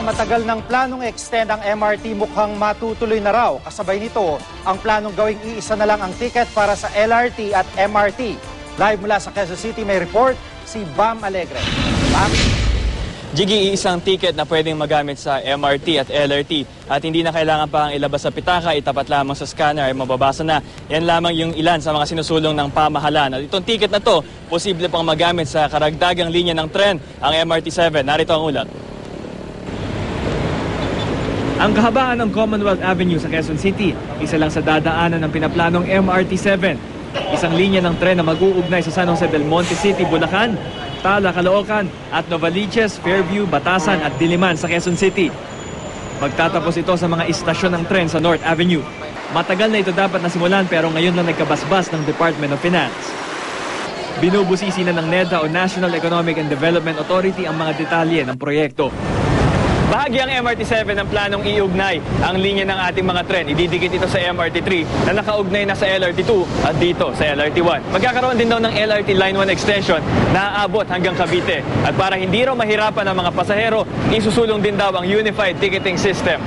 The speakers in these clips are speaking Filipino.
Matagal ng planong extend ang MRT mukhang matutuloy na raw. Kasabay nito, ang planong gawing iisa na lang ang ticket para sa LRT at MRT. Live mula sa Quezon City may report si Bam Alegre. Bam? Jiggy, iisang ticket na pwedeng magamit sa MRT at LRT at hindi na kailangan pang ilabas sa pitaka, itapat lamang sa scanner ay mababasa na. Yan lamang yung ilan sa mga sinusulong ng pamahalaan. At itong ticket na to, posible pang magamit sa karagdagang linya ng tren, ang MRT7. Narito ang ulat. Ang kahabaan ng Commonwealth Avenue sa Quezon City, isa lang sa dadaanan ng pinaplanong MRT7. Isang linya ng tren na mag-uugnay sa San Jose del Monte City, Bulacan, Tala, Caloocan at Novaliches, Fairview, Batasan at Diliman sa Quezon City. Magtatapos ito sa mga istasyon ng tren sa North Avenue. Matagal na ito dapat nasimulan pero ngayon lang nagkabasbas ng Department of Finance. Binubusisi na ng NEDA o National Economic and Development Authority ang mga detalye ng proyekto. Bahagi ang MRT7 ng planong iugnay ang linya ng ating mga tren. Ididikit ito sa MRT3 na nakaugnay na sa LRT2 at dito sa LRT1. Magkakaroon din daw ng LRT Line 1 extension na aabot hanggang Cavite. At para hindi raw mahirapan ang mga pasahero, isusulong din daw ang Unified Ticketing System.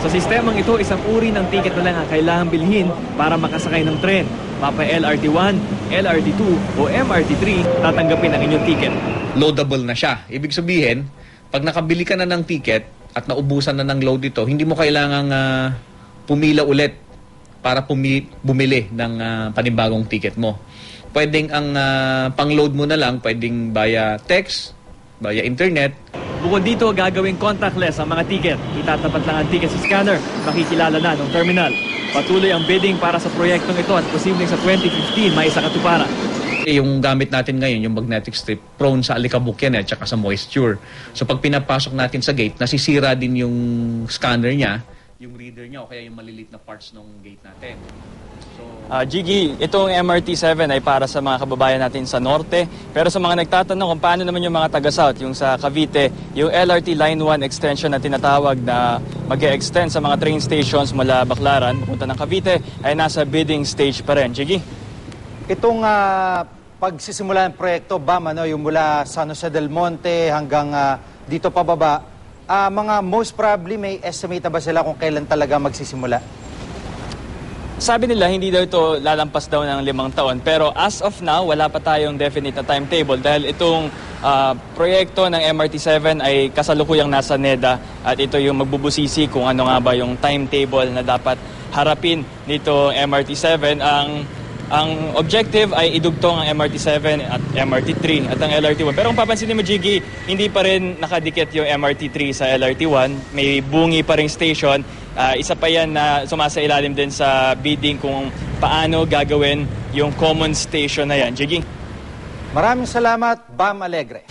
Sa sistemang ito, isang uri ng ticket na lang ang kailangang bilhin para makasakay ng tren. Mapa LRT1, LRT2 o MRT3, tatanggapin ang inyong ticket. Loadable na siya. Ibig sabihin, pag nakabili ka na ng ticket at naubusan na ng load ito, hindi mo kailangang pumila ulit para bumili ng panibagong ticket mo. Pwedeng ang pang-load mo na lang, pwedeng via text, via internet. Bukod dito, gagawing contactless ang mga ticket. Itatapat lang ang ticket sa scanner, makikilala na ng terminal. Patuloy ang bidding para sa proyektong ito at posibleng sa 2015 may isa katuparan. Yung gamit natin ngayon, yung magnetic strip, prone sa alikabok yan at saka sa moisture. So pag pinapasok natin sa gate, nasisira din yung scanner niya, yung reader niya o kaya yung maliliit na parts ng gate natin. So, Jiggy, itong MRT7 ay para sa mga kababayan natin sa norte. Pero sa mga nagtatanong kung paano naman yung mga taga-south, yung sa Cavite, yung LRT Line 1 extension na tinatawag na mag-e-extend sa mga train stations mula Baclaran, pupunta ng Cavite, ay nasa bidding stage pa rin. Jiggy? Itong pagsisimula ng proyekto, Bam, yung mula San Jose del Monte hanggang dito pababa, mga most probably may estimate ba sila kung kailan talaga magsisimula? Sabi nila hindi daw ito lalampas daw ng 5 taon. Pero as of now, wala pa tayong definite na timetable dahil itong proyekto ng MRT7 ay kasalukuyang nasa NEDA at ito yung magbubusisi kung ano nga ba yung timetable na dapat harapin nito MRT7. Ang objective ay idugtong ang MRT7 at MRT3 at ang LRT1. Pero kung papansinin mo, Jiggy, hindi pa rin nakadikit yung MRT3 sa LRT1. May bungi pa ring station. Isa pa yan na sumasailalim din sa bidding kung paano gagawin yung common station na yan. Jiggy? Maraming salamat, Bam Alegre.